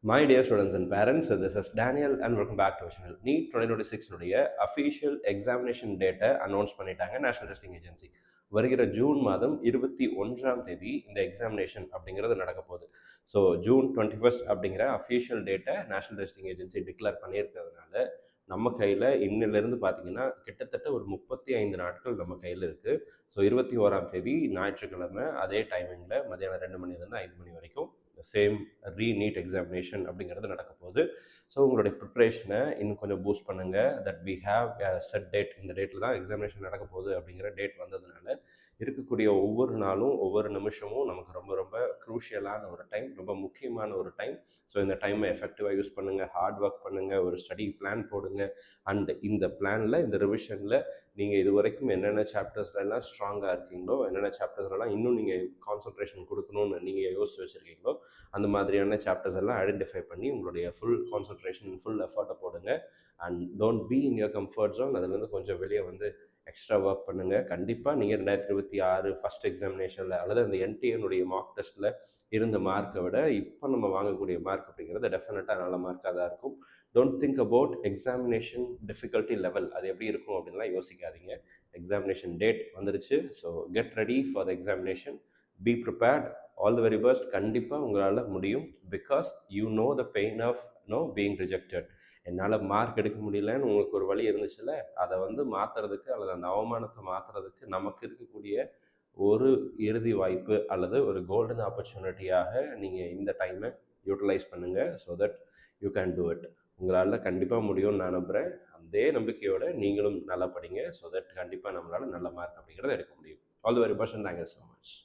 My dear students and parents, this is Daniel and welcome back to our channel. NEET 2026 உடைய official examination டேட்டை announce பண்ணிட்டாங்க national testing agency. வருகிற June மாதம் 21ஆம் தேதி இந்த எக்ஸாமினேஷன் அப்படிங்கிறது நடக்க போகுது. ஸோ ஜூன் 21 அப்படிங்கிற அஃபீஷியல் டேட்டை நேஷனல் டெஸ்டிங் ஏஜென்சி டிக்ளேர் பண்ணியிருக்கிறதுனால நம்ம கையில் இன்னிலிருந்து பார்த்தீங்கன்னா கிட்டத்தட்ட ஒரு 35 நாட்கள் நம்ம கையில் இருக்குது. ஸோ 21ஆம் தேதி ஞாயிற்றுக்கிழமை அதே டைமிங்கில் மதியானம் 2 மணிலேருந்து 5 மணி வரைக்கும் சேம் நீட் எக்ஸாமினேஷன் அப்படிங்கிறது நடக்க போகுது. ஸோ உங்களுடைய ப்ரிப்ரேஷனை இன்னும் கொஞ்சம் பூஸ்ட் பண்ணுங்கள். That we have set date, இந்த டேட்டில் தான் எக்ஸாமினேஷன் நடக்க போகுது அப்படிங்கிற டேட் வந்ததுனால இருக்கக்கூடிய ஒவ்வொரு நாளும் ஒவ்வொரு நிமிஷமும் நமக்கு ரொம்ப ரொம்ப க்ரூஷியலான ஒரு டைம், ரொம்ப முக்கியமான ஒரு டைம். ஸோ இந்த டைமை எஃபெக்டிவாக யூஸ் பண்ணுங்கள், ஹார்ட் ஒர்க் பண்ணுங்கள், ஒரு ஸ்டடி பிளான் போடுங்க. அண்ட் இந்த பிளானில், இந்த ரிவிஷனில் நீங்கள் இது வரைக்கும் என்னென்ன சாப்டர்ஸ்லாம் ஸ்ட்ராங்காக இருக்கீங்களோ, என்னென்ன சாப்டர்ஸ்லாம் இன்னும் நீங்கள் கான்சன்ட்ரேஷன் கொடுக்கணும்னு நீங்கள் யோசிச்சு வச்சுருக்கீங்களோ, அந்த மாதிரியான சாப்டர்ஸ் எல்லாம் ஐடென்டிஃபை பண்ணி உங்களுடைய ஃபுல் கான்சன்ட்ரேஷன், ஃபுல் எஃபர்ட்டை போடுங்க. And don't be in your comfort zone. அதுலேருந்து கொஞ்சம் வெளியே வந்து எக்ஸ்ட்ரா ஒர்க் பண்ணுங்கள். கண்டிப்பாக நீங்கள் 2026 ஃபஸ்ட் எக்ஸாமினேஷனில் அல்லது அந்த என்டிஏனுடைய மார்க் டெஸ்ட்டில் இருந்த மார்க்கை விட இப்போ நம்ம வாங்கக்கூடிய மார்க் அப்படிங்கிறது டெஃபினட்டாக நல்ல மார்க்காக தான் இருக்கும். Don't think about examination difficulty level, அது எப்படி இருக்கும் அப்படின்லாம் யோசிக்காதீங்க. எக்ஸாமினேஷன் டேட் வந்துருச்சு. So get ready for the examination, be prepared, all the very best. கண்டிப்பாக உங்களால் முடியும். Because you know the pain of being rejected. என்னால் மார்க் எடுக்க முடியலன்னு உங்களுக்கு ஒரு வழி இருந்துச்சுல்ல, அதை வந்து மாற்றுறதுக்கு அல்லது அந்த அவமானத்தை மாற்றுறதுக்கு நமக்கு இருக்கக்கூடிய ஒரு இறுதி வாய்ப்பு அல்லது ஒரு கோல்டன் ஆப்பர்ச்சுனிட்டியாக நீங்கள் இந்த டைமை யூட்டிலைஸ் பண்ணுங்கள். So that you can do it. உங்களால் கண்டிப்பாக முடியும்னு நான் நம்புகிறேன். அதே நம்பிக்கையோடு நீங்களும் நல்லா படிங்க. ஸோ தட் கண்டிப்பாக நம்மளால் நல்ல மார்க் அப்படிங்கிறத எடுக்க முடியும். All the very best and thank you so much.